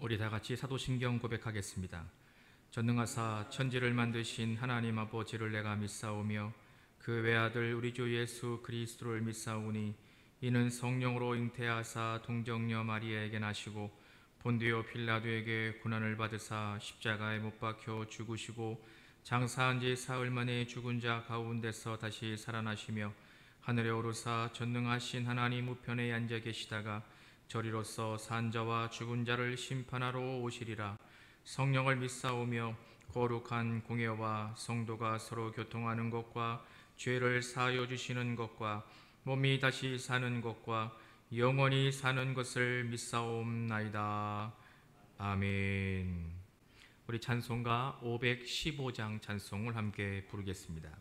우리 다 같이 사도신경 고백하겠습니다. 전능하사 천지를 만드신 하나님 아버지를 내가 믿사오며 그 외아들 우리 주 예수 그리스도를 믿사오니 이는 성령으로 잉태하사 동정녀 마리아에게 나시고 본디오 빌라도에게 고난을 받으사 십자가에 못 박혀 죽으시고 장사한 지 사흘 만에 죽은 자 가운데서 다시 살아나시며 하늘에 오르사 전능하신 하나님 우편에 앉아 계시다가 저리로서 산 자와 죽은 자를 심판하러 오시리라. 성령을 믿사오며 거룩한 공예와 성도가 서로 교통하는 것과 죄를 사하여 주시는 것과 몸이 다시 사는 것과 영원히 사는 것을 믿사옵나이다. 아멘. 우리 찬송가 515장 찬송을 함께 부르겠습니다.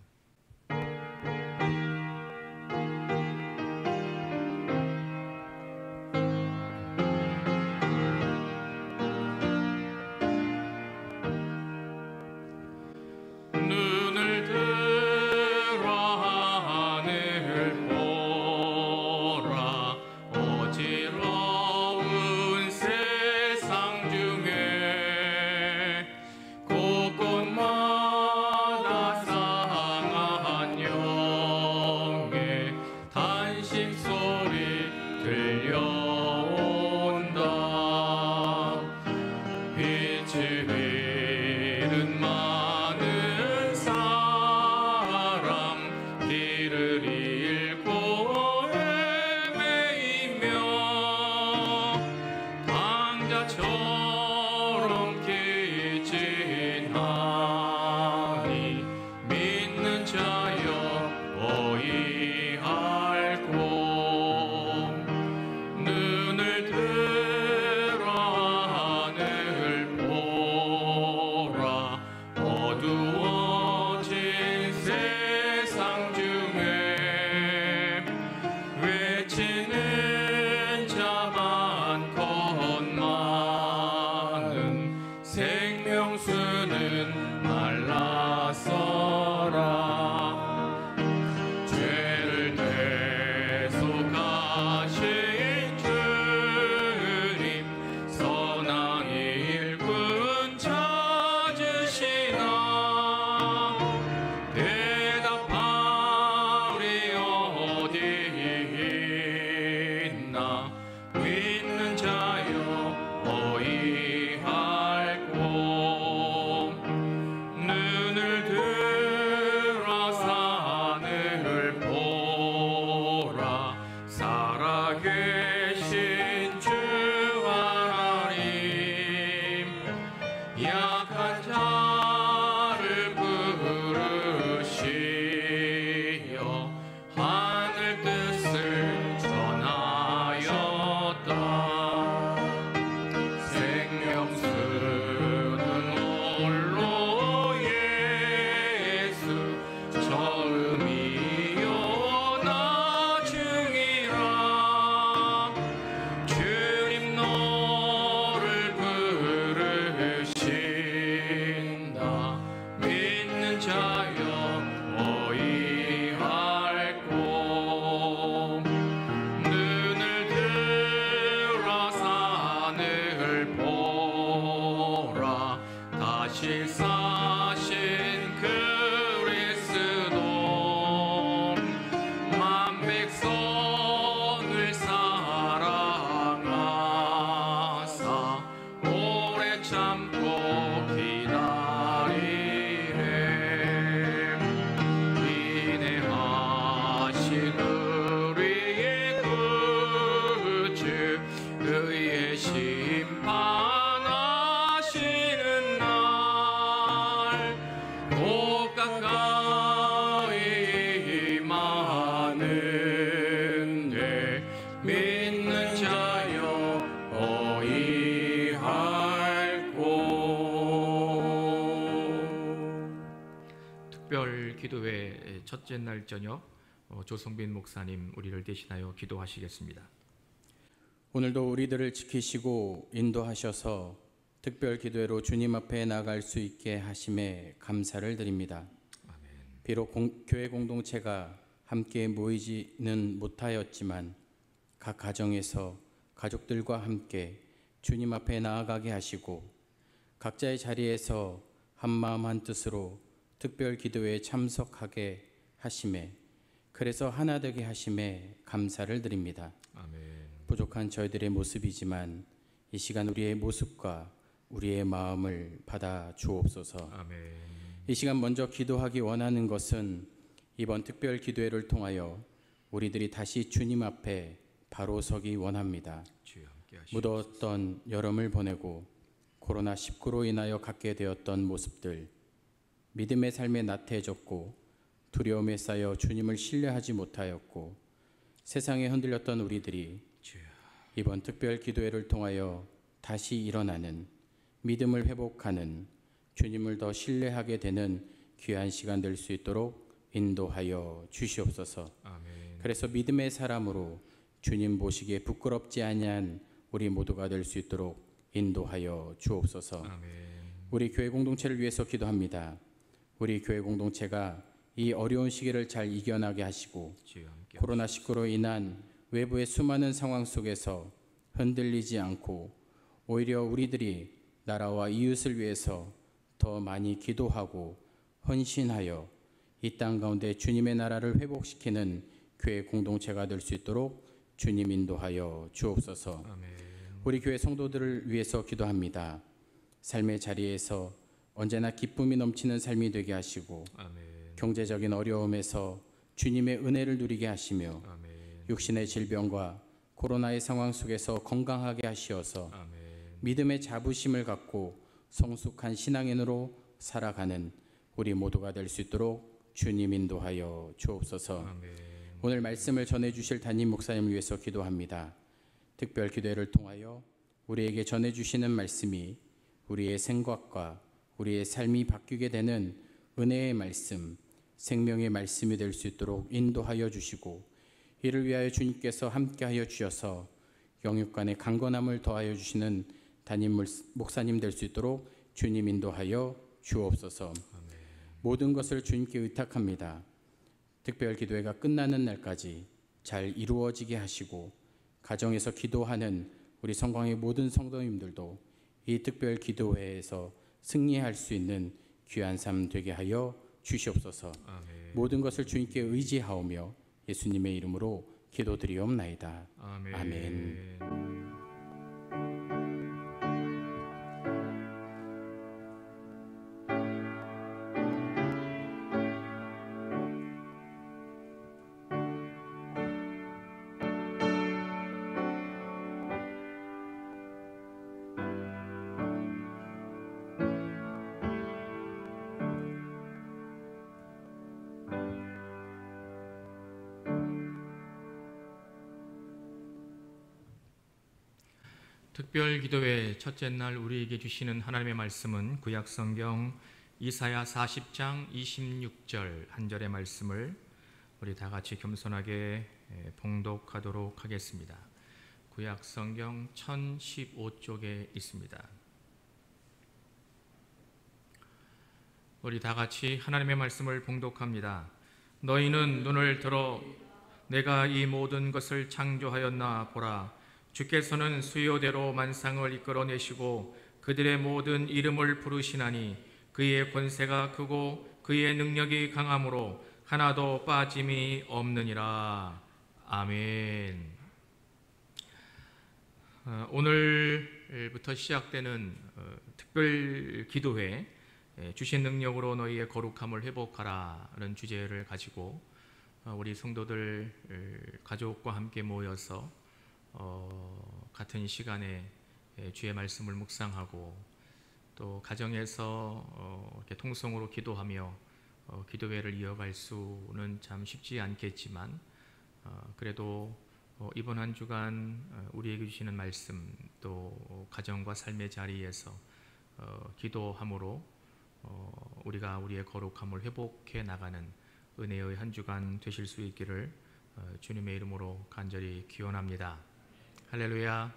기도회 첫째 날 저녁 조성빈 목사님 우리를 대신하여 기도하시겠습니다. 오늘도 우리들을 지키시고 인도하셔서 특별 기도회로 주님 앞에 나갈 수 있게 하심에 감사를 드립니다. 아멘. 비록 교회 공동체가 함께 모이지는 못하였지만 각 가정에서 가족들과 함께 주님 앞에 나아가게 하시고 각자의 자리에서 한마음 한뜻으로 특별 기도에 참석하게 하심에, 그래서 하나 되게 하심에 감사를 드립니다. 아멘. 부족한 저희들의 모습이지만 이 시간 우리의 모습과 우리의 마음을 받아 주옵소서. 아멘. 이 시간 먼저 기도하기 원하는 것은 이번 특별 기도회를 통하여 우리들이 다시 주님 앞에 바로 서기 원합니다. 주여 함께 하시옵소서. 묻었던 여름을 보내고 코로나19로 인하여 갖게 되었던 모습들, 믿음의 삶에 나태해졌고 두려움에 쌓여 주님을 신뢰하지 못하였고 세상에 흔들렸던 우리들이 주여. 이번 특별 기도회를 통하여 다시 일어나는, 믿음을 회복하는, 주님을 더 신뢰하게 되는 귀한 시간 될 수 있도록 인도하여 주시옵소서. 아멘. 그래서 믿음의 사람으로 주님 보시기에 부끄럽지 아니한 우리 모두가 될 수 있도록 인도하여 주옵소서. 아멘. 우리 교회 공동체를 위해서 기도합니다. 우리 교회 공동체가 이 어려운 시기를 잘 이겨나게 하시고 주여 함께 코로나19로 인한 외부의 수많은 상황 속에서 흔들리지 않고 오히려 우리들이 나라와 이웃을 위해서 더 많이 기도하고 헌신하여 이 땅 가운데 주님의 나라를 회복시키는 교회 공동체가 될 수 있도록 주님 인도하여 주옵소서. 아멘. 우리 교회 성도들을 위해서 기도합니다. 삶의 자리에서 언제나 기쁨이 넘치는 삶이 되게 하시고 아멘. 경제적인 어려움에서 주님의 은혜를 누리게 하시며 아멘. 육신의 질병과 코로나의 상황 속에서 건강하게 하시어서 아멘. 믿음의 자부심을 갖고 성숙한 신앙인으로 살아가는 우리 모두가 될 수 있도록 주님 인도하여 주옵소서. 아멘. 오늘 말씀을 전해주실 담임 목사님을 위해서 기도합니다. 특별 기도회를 통하여 우리에게 전해주시는 말씀이 우리의 생각과 우리의 삶이 바뀌게 되는 은혜의 말씀, 생명의 말씀이 될 수 있도록 인도하여 주시고 이를 위하여 주님께서 함께하여 주셔서 영육간의 강건함을 더하여 주시는 담임 목사님 될 수 있도록 주님 인도하여 주옵소서. 모든 것을 주님께 의탁합니다. 특별 기도회가 끝나는 날까지 잘 이루어지게 하시고 가정에서 기도하는 우리 성광의 모든 성도님들도 이 특별 기도회에서 승리할 수 있는 귀한 삶 되게 하여 주시옵소서. 아멘. 모든 것을 주님께 의지하오며 예수님의 이름으로 기도드리옵나이다. 아멘. 아멘. 특별 기도회 첫째 날 우리에게 주시는 하나님의 말씀은 구약 성경 이사야 40장 26절 한 절의 말씀을 우리 다 같이 겸손하게 봉독하도록 하겠습니다. 구약 성경 1015쪽에 있습니다. 우리 다 같이 하나님의 말씀을 봉독합니다. 너희는 눈을 들어 내가 이 모든 것을 창조하였나 보라. 주께서는 수요대로 만상을 이끌어내시고 그들의 모든 이름을 부르시나니 그의 권세가 크고 그의 능력이 강함으로 하나도 빠짐이 없느니라. 아멘. 오늘부터 시작되는 특별 기도회 주신 능력으로 너희의 거룩함을 회복하라는 주제를 가지고 우리 성도들 가족과 함께 모여서 같은 시간에 주의 말씀을 묵상하고 또 가정에서 이렇게 통성으로 기도하며 기도회를 이어갈 수는 참 쉽지 않겠지만 그래도 이번 한 주간 우리에게 주시는 말씀 또 가정과 삶의 자리에서 기도함으로 우리가 우리의 거룩함을 회복해 나가는 은혜의 한 주간 되실 수 있기를 주님의 이름으로 간절히 기원합니다. 할렐루야.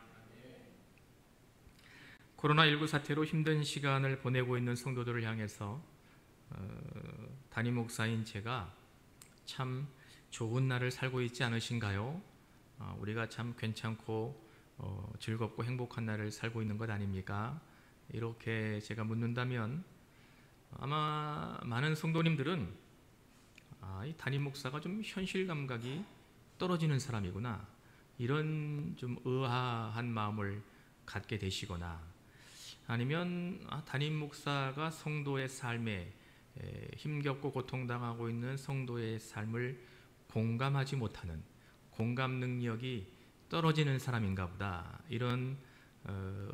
코로나19 사태로 힘든 시간을 보내고 있는 성도들을 향해서 담임 목사인 제가 참 좋은 날을 살고 있지 않으신가요? 우리가 참 괜찮고 즐겁고 행복한 날을 살고 있는 것 아닙니까? 이렇게 제가 묻는다면 아마 많은 성도님들은 이 담임 목사가 좀 현실 감각이 떨어지는 사람이구나, 이런 좀 의아한 마음을 갖게 되시거나, 아니면 담임 목사가 성도의 삶에 힘겹고 고통당하고 있는 성도의 삶을 공감하지 못하는, 공감 능력이 떨어지는 사람인가 보다, 이런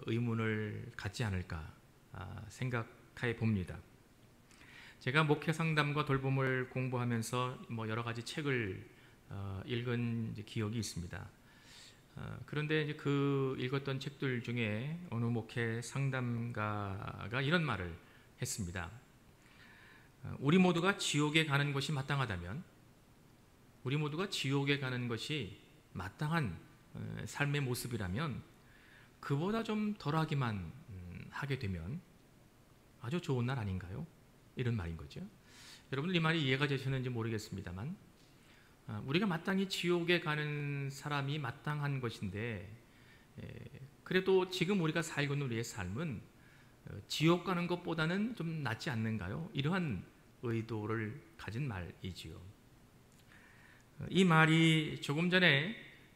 의문을 갖지 않을까 생각해 봅니다. 제가 목회 상담과 돌봄을 공부하면서 여러 가지 책을 읽은 기억이 있습니다. 그런데 이제 그 읽었던 책들 중에 어느 목회 상담가가 이런 말을 했습니다. 우리 모두가 지옥에 가는 것이 마땅하다면, 우리 모두가 지옥에 가는 것이 마땅한 삶의 모습이라면, 그보다 좀 덜하기만 하게 되면 아주 좋은 날 아닌가요? 이런 말인 거죠. 여러분들 이 말이 이해가 되시는지 모르겠습니다만, 우리가 마땅히 지옥에 가는 사람이 마땅한 것인데, 그래도 지금 우리가 살고 있는 우리의 삶은 지옥 가는 것보다는 좀 낫지 않는가요? 이러한 의도를 가진 말이지요. 이 말이 조금 전에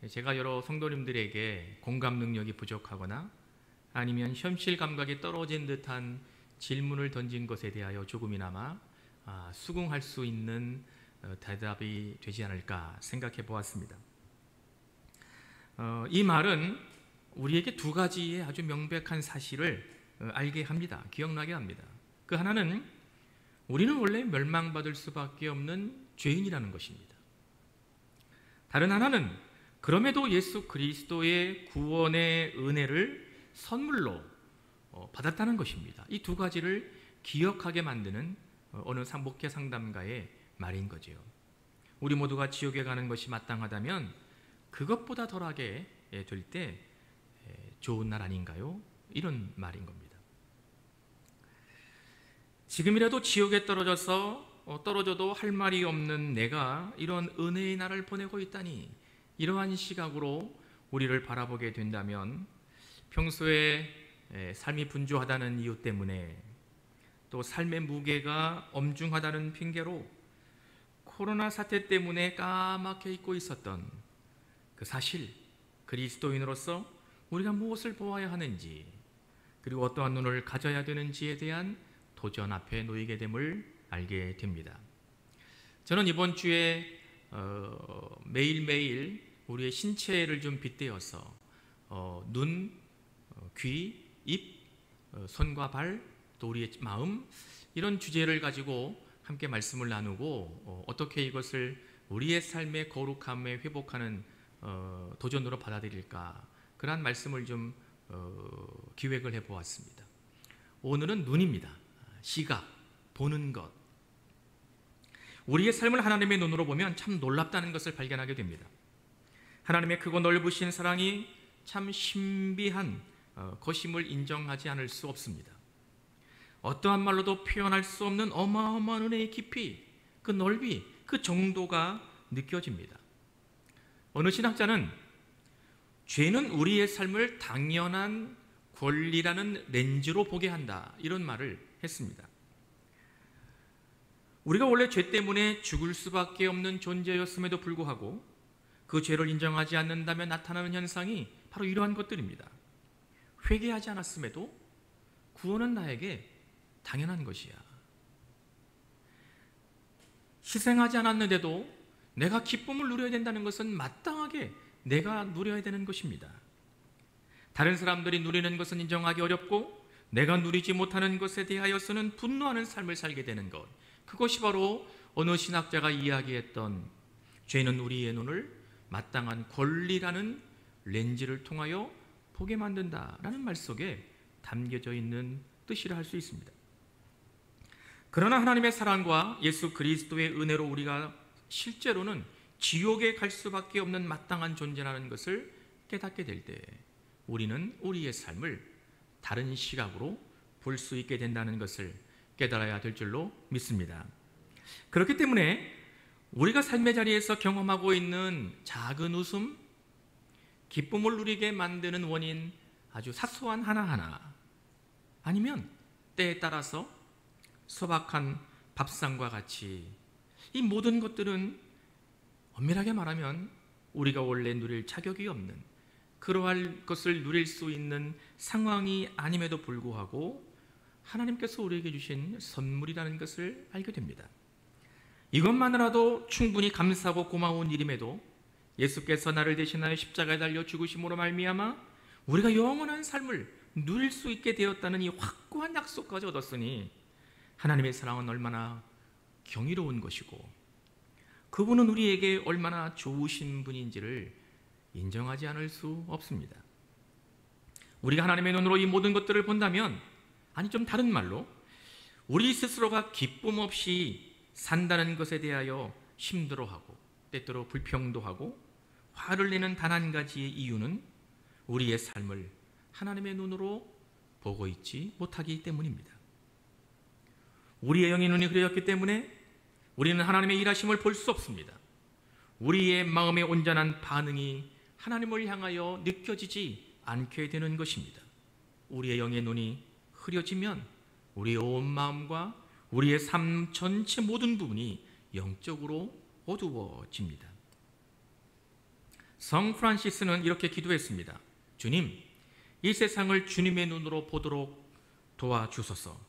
제가 여러 성도님들에게 공감 능력이 부족하거나 아니면 현실 감각이 떨어진 듯한 질문을 던진 것에 대하여 조금이나마 수긍할 수 있는 대답이 되지 않을까 생각해 보았습니다. 이 말은 우리에게 두 가지의 아주 명백한 사실을 알게 합니다. 기억나게 합니다. 그 하나는 우리는 원래 멸망받을 수밖에 없는 죄인이라는 것입니다. 다른 하나는 그럼에도 예수 그리스도의 구원의 은혜를 선물로 받았다는 것입니다. 이 두 가지를 기억하게 만드는 어느 목회 상담가의 말인 거죠. 우리 모두가 지옥에 가는 것이 마땅하다면 그것보다 덜하게 될 때 좋은 날 아닌가요? 이런 말인 겁니다. 지금이라도 지옥에 떨어져도 할 말이 없는 내가 이런 은혜의 날을 보내고 있다니, 이러한 시각으로 우리를 바라보게 된다면 평소에 삶이 분주하다는 이유 때문에, 또 삶의 무게가 엄중하다는 핑계로 코로나 사태 때문에 까맣게 잊고 있었던 그 사실, 그리스도인으로서 우리가 무엇을 보아야 하는지, 그리고 어떠한 눈을 가져야 되는지에 대한 도전 앞에 놓이게 됨을 알게 됩니다. 저는 이번 주에 매일매일 우리의 신체를 좀 빗대어서 눈, 귀, 입, 손과 발, 또 우리의 마음, 이런 주제를 가지고 함께 말씀을 나누고 어떻게 이것을 우리의 삶의 거룩함에 회복하는 도전으로 받아들일까, 그러한 말씀을 좀 기획을 해보았습니다. 오늘은 눈입니다. 시각, 보는 것. 우리의 삶을 하나님의 눈으로 보면 참 놀랍다는 것을 발견하게 됩니다. 하나님의 크고 넓으신 사랑이 참 신비한 것임을 인정하지 않을 수 없습니다. 어떠한 말로도 표현할 수 없는 어마어마한 은혜의 깊이, 그 넓이, 그 정도가 느껴집니다. 어느 신학자는 죄는 우리의 삶을 당연한 권리라는 렌즈로 보게 한다, 이런 말을 했습니다. 우리가 원래 죄 때문에 죽을 수밖에 없는 존재였음에도 불구하고 그 죄를 인정하지 않는다면 나타나는 현상이 바로 이러한 것들입니다. 회개하지 않았음에도 구원은 나에게 당연한 것이야. 희생하지 않았는데도 내가 기쁨을 누려야 된다는 것은 마땅하게 내가 누려야 되는 것입니다. 다른 사람들이 누리는 것은 인정하기 어렵고 내가 누리지 못하는 것에 대하여서는 분노하는 삶을 살게 되는 것, 그것이 바로 어느 신학자가 이야기했던 죄는 우리의 눈을 마땅한 권리라는 렌즈를 통하여 보게 만든다라는 말 속에 담겨져 있는 뜻이라 할 수 있습니다. 그러나 하나님의 사랑과 예수 그리스도의 은혜로 우리가 실제로는 지옥에 갈 수밖에 없는 마땅한 존재라는 것을 깨닫게 될 때 우리는 우리의 삶을 다른 시각으로 볼 수 있게 된다는 것을 깨달아야 될 줄로 믿습니다. 그렇기 때문에 우리가 삶의 자리에서 경험하고 있는 작은 웃음, 기쁨을 누리게 만드는 원인 아주 사소한 하나하나, 아니면 때에 따라서 소박한 밥상과 같이 이 모든 것들은 엄밀하게 말하면 우리가 원래 누릴 자격이 없는, 그러할 것을 누릴 수 있는 상황이 아님에도 불구하고 하나님께서 우리에게 주신 선물이라는 것을 알게 됩니다. 이것만으로도 충분히 감사하고 고마운 일임에도 예수께서 나를 대신하여 십자가에 달려 죽으심으로 말미암아 우리가 영원한 삶을 누릴 수 있게 되었다는 이 확고한 약속까지 얻었으니 하나님의 사랑은 얼마나 경이로운 것이고 그분은 우리에게 얼마나 좋으신 분인지를 인정하지 않을 수 없습니다. 우리가 하나님의 눈으로 이 모든 것들을 본다면, 아니 좀 다른 말로 우리 스스로가 기쁨 없이 산다는 것에 대하여 힘들어하고 때때로 불평도 하고 화를 내는 단 한 가지의 이유는 우리의 삶을 하나님의 눈으로 보고 있지 못하기 때문입니다. 우리의 영의 눈이 흐려졌기 때문에 우리는 하나님의 일하심을 볼 수 없습니다. 우리의 마음의 온전한 반응이 하나님을 향하여 느껴지지 않게 되는 것입니다. 우리의 영의 눈이 흐려지면 우리의 온 마음과 우리의 삶 전체 모든 부분이 영적으로 어두워집니다. 성 프란시스는 이렇게 기도했습니다. 주님, 이 세상을 주님의 눈으로 보도록 도와주소서.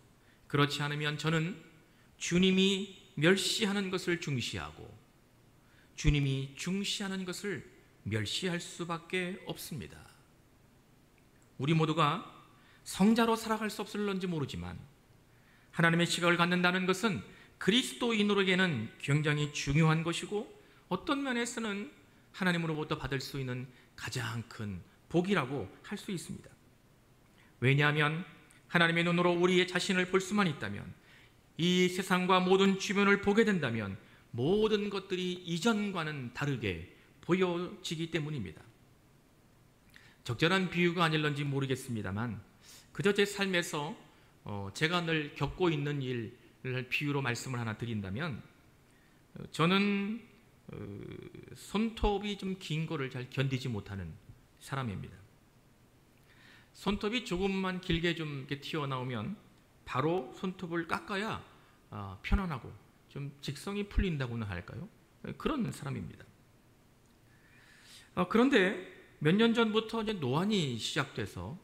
그렇지 않으면 저는 주님이 멸시하는 것을 중시하고 주님이 중시하는 것을 멸시할 수밖에 없습니다. 우리 모두가 성자로 살아갈 수 없을런지 모르지만 하나님의 시각을 갖는다는 것은 그리스도인으로에게는 굉장히 중요한 것이고 어떤 면에서는 하나님으로부터 받을 수 있는 가장 큰 복이라고 할 수 있습니다. 왜냐하면 하나님의 눈으로 우리의 자신을 볼 수만 있다면, 이 세상과 모든 주변을 보게 된다면 모든 것들이 이전과는 다르게 보여지기 때문입니다. 적절한 비유가 아닐런지 모르겠습니다만 그저 제 삶에서 제가 늘 겪고 있는 일을 비유로 말씀을 하나 드린다면, 저는 손톱이 좀 긴 거를 잘 견디지 못하는 사람입니다. 손톱이 조금만 길게 좀 이렇게 튀어나오면 바로 손톱을 깎아야 편안하고 좀 직성이 풀린다고나 할까요? 그런 사람입니다. 그런데 몇 년 전부터 이제 노안이 시작돼서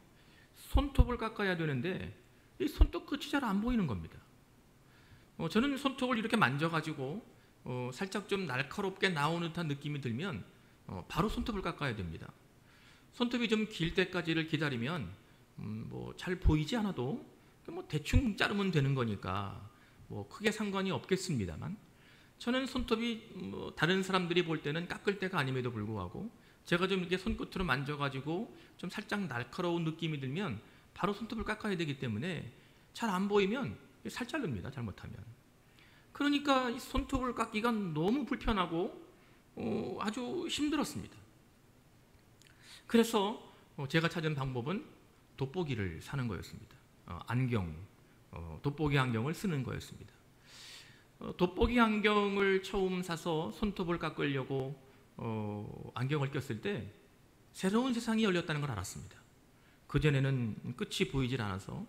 손톱을 깎아야 되는데 이 손톱 끝이 잘 안 보이는 겁니다. 저는 손톱을 이렇게 만져가지고 살짝 좀 날카롭게 나오는 듯한 느낌이 들면 바로 손톱을 깎아야 됩니다. 손톱이 좀 길 때까지를 기다리면 뭐 잘 보이지 않아도 뭐 대충 자르면 되는 거니까 뭐 크게 상관이 없겠습니다만, 저는 손톱이 뭐 다른 사람들이 볼 때는 깎을 때가 아님에도 불구하고 제가 좀 이렇게 손끝으로 만져가지고 좀 살짝 날카로운 느낌이 들면 바로 손톱을 깎아야 되기 때문에 잘 안 보이면 살 자릅니다, 잘못하면. 그러니까 이 손톱을 깎기가 너무 불편하고 아주 힘들었습니다. 그래서 제가 찾은 방법은 돋보기를 사는 거였습니다. 돋보기 안경을 쓰는 거였습니다. 돋보기 안경을 처음 사서 손톱을 깎으려고 안경을 꼈을 때 새로운 세상이 열렸다는 걸 알았습니다. 그전에는 끝이 보이질 않아서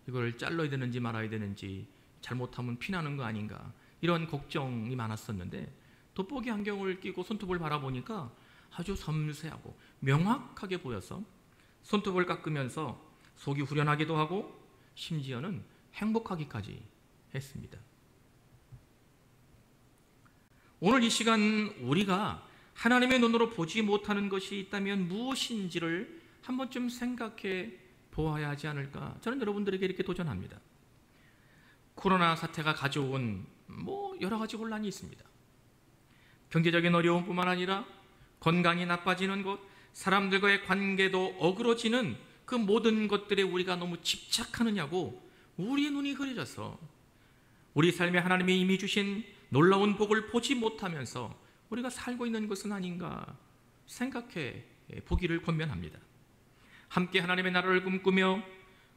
이걸 잘라야 되는지 말아야 되는지, 잘못하면 피나는 거 아닌가, 이런 걱정이 많았었는데 돋보기 안경을 끼고 손톱을 바라보니까 아주 섬세하고 명확하게 보여서 손톱을 깎으면서 속이 후련하기도 하고 심지어는 행복하기까지 했습니다. 오늘 이 시간 우리가 하나님의 눈으로 보지 못하는 것이 있다면 무엇인지를 한번쯤 생각해 보아야 하지 않을까, 저는 여러분들에게 이렇게 도전합니다. 코로나 사태가 가져온 여러 가지 혼란이 있습니다. 경제적인 어려움뿐만 아니라 건강이 나빠지는 것, 사람들과의 관계도 어그러지는 그 모든 것들에 우리가 너무 집착하느냐고 우리의 눈이 흐려져서 우리 삶에 하나님이 이미 주신 놀라운 복을 보지 못하면서 우리가 살고 있는 것은 아닌가 생각해 보기를 권면합니다. 함께 하나님의 나라를 꿈꾸며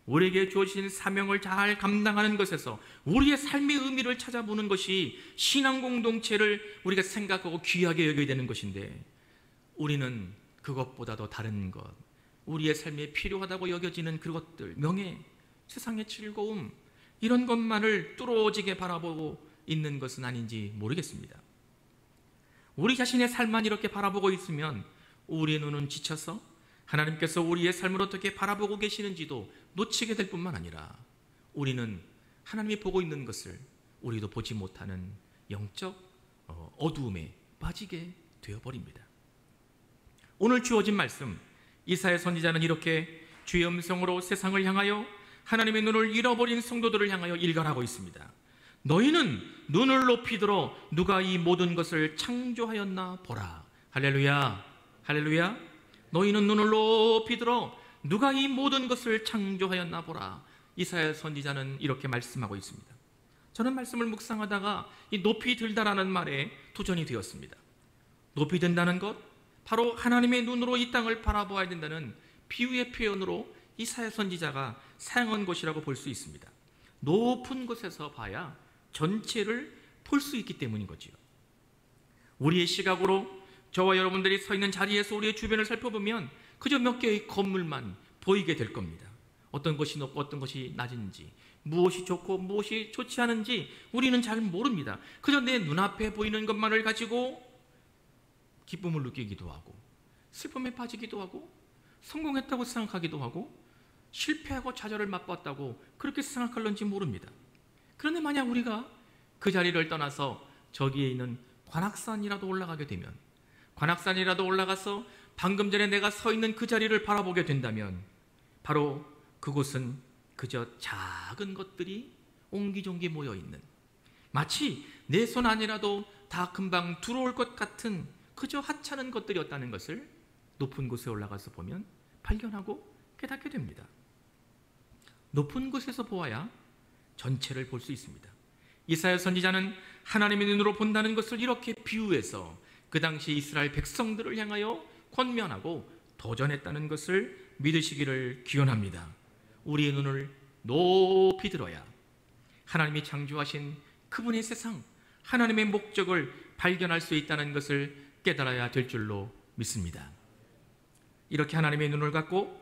우리에게 주어진 사명을 잘 감당하는 것에서 우리의 삶의 의미를 찾아보는 것이 신앙 공동체를 우리가 생각하고 귀하게 여겨야 되는 것인데, 우리는 그것보다도 다른 것, 우리의 삶에 필요하다고 여겨지는 그것들, 명예, 세상의 즐거움, 이런 것만을 뚫어지게 바라보고 있는 것은 아닌지 모르겠습니다. 우리 자신의 삶만 이렇게 바라보고 있으면 우리의 눈은 지쳐서 하나님께서 우리의 삶을 어떻게 바라보고 계시는지도 놓치게 될 뿐만 아니라 우리는 하나님이 보고 있는 것을 우리도 보지 못하는 영적 어두움에 빠지게 되어버립니다. 오늘 주어진 말씀, 이사야 선지자는 이렇게 주의 음성으로 세상을 향하여 하나님의 눈을 잃어버린 성도들을 향하여 일갈하고 있습니다. 너희는 눈을 높이 들어 누가 이 모든 것을 창조하였나 보라. 할렐루야, 할렐루야. 너희는 눈을 높이 들어 누가 이 모든 것을 창조하였나 보라. 이사야 선지자는 이렇게 말씀하고 있습니다. 저는 말씀을 묵상하다가 이 높이 들다라는 말에 도전이 되었습니다. 높이 든다는 것, 바로 하나님의 눈으로 이 땅을 바라보아야 된다는 비유의 표현으로 이사야 선지자가 사용한 것이라고 볼 수 있습니다. 높은 곳에서 봐야 전체를 볼 수 있기 때문인 거지요. 우리의 시각으로 저와 여러분들이 서 있는 자리에서 우리의 주변을 살펴보면 그저 몇 개의 건물만 보이게 될 겁니다. 어떤 것이 높고 어떤 것이 낮은지, 무엇이 좋고 무엇이 좋지 않은지 우리는 잘 모릅니다. 그저 내 눈앞에 보이는 것만을 가지고 기쁨을 느끼기도 하고 슬픔에 빠지기도 하고 성공했다고 생각하기도 하고 실패하고 좌절을 맛봤다고 그렇게 생각할런지 모릅니다. 그런데 만약 우리가 그 자리를 떠나서 저기에 있는 관악산이라도 올라가게 되면, 관악산이라도 올라가서 방금 전에 내가 서 있는 그 자리를 바라보게 된다면 바로 그곳은 그저 작은 것들이 옹기종기 모여있는, 마치 내 손 안이라도 다 금방 들어올 것 같은 그저 하찮은 것들이었다는 것을 높은 곳에 올라가서 보면 발견하고 깨닫게 됩니다. 높은 곳에서 보아야 전체를 볼 수 있습니다. 이사야 선지자는 하나님의 눈으로 본다는 것을 이렇게 비유해서 그 당시 이스라엘 백성들을 향하여 권면하고 도전했다는 것을 믿으시기를 기원합니다. 우리의 눈을 높이 들어야 하나님이 창조하신 그분의 세상, 하나님의 목적을 발견할 수 있다는 것을 깨달아야 될 줄로 믿습니다. 이렇게 하나님의 눈을 갖고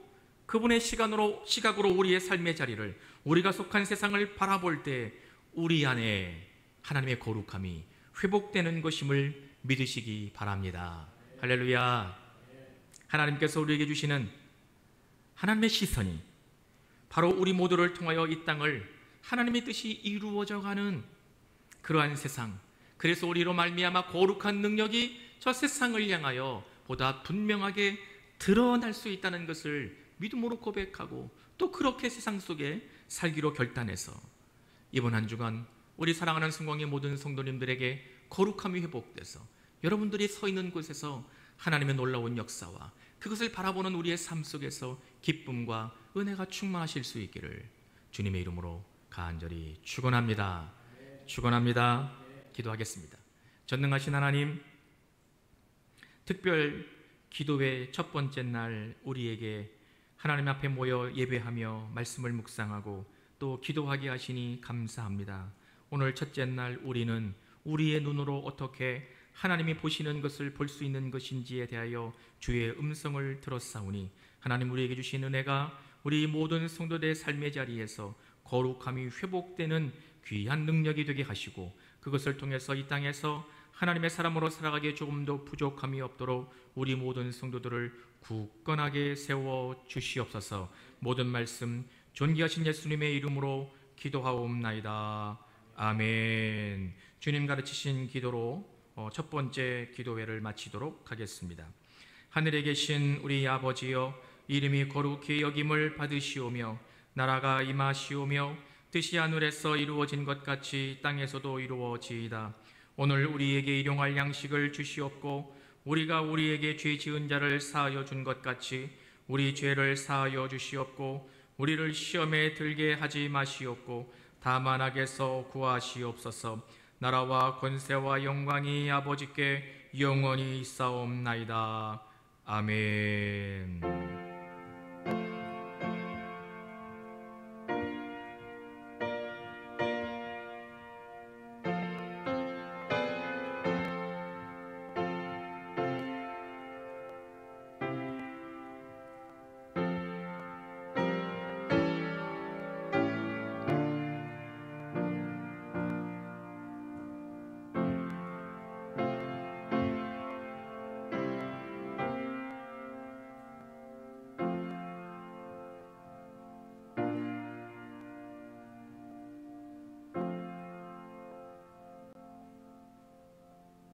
그분의 시각으로 우리의 삶의 자리를, 우리가 속한 세상을 바라볼 때 우리 안에 하나님의 거룩함이 회복되는 것임을 믿으시기 바랍니다. 할렐루야. 하나님께서 우리에게 주시는 하나님의 시선이 바로 우리 모두를 통하여 이 땅을 하나님의 뜻이 이루어져가는 그러한 세상, 그래서 우리로 말미암아 거룩한 능력이 저 세상을 향하여 보다 분명하게 드러날 수 있다는 것을 믿음으로 고백하고 또 그렇게 세상 속에 살기로 결단해서 이번 한 주간 우리 사랑하는 성공의 모든 성도님들에게 거룩함이 회복돼서 여러분들이 서 있는 곳에서 하나님의 놀라운 역사와 그것을 바라보는 우리의 삶 속에서 기쁨과 은혜가 충만하실 수 있기를 주님의 이름으로 간절히 축원합니다. 축원합니다. 기도하겠습니다. 전능하신 하나님, 특별 기도회 첫 번째 날 우리에게 하나님 앞에 모여 예배하며 말씀을 묵상하고 또 기도하게 하시니 감사합니다. 오늘 첫째 날 우리는 우리의 눈으로 어떻게 하나님이 보시는 것을 볼 수 있는 것인지에 대하여 주의 음성을 들었사오니 하나님 우리에게 주신 은혜가 우리 모든 성도들의 삶의 자리에서 거룩함이 회복되는 귀한 능력이 되게 하시고 그것을 통해서 이 땅에서 하나님의 사람으로 살아가기에 조금 더 부족함이 없도록 우리 모든 성도들을 굳건하게 세워 주시옵소서. 모든 말씀 존귀하신 예수님의 이름으로 기도하옵나이다. 아멘. 주님 가르치신 기도로 첫 번째 기도회를 마치도록 하겠습니다. 하늘에 계신 우리 아버지여, 이름이 거룩히 여김을 받으시오며 나라가 임하시오며 뜻이 하늘에서 이루어진 것 같이 땅에서도 이루어지이다. 오늘 우리에게 일용할 양식을 주시옵고 우리가 우리에게 죄 지은 자를 사하여 준 것 같이 우리 죄를 사하여 주시옵고 우리를 시험에 들게 하지 마시옵고 다만 악에서 구하시옵소서. 나라와 권세와 영광이 아버지께 영원히 있사옵나이다. 아멘.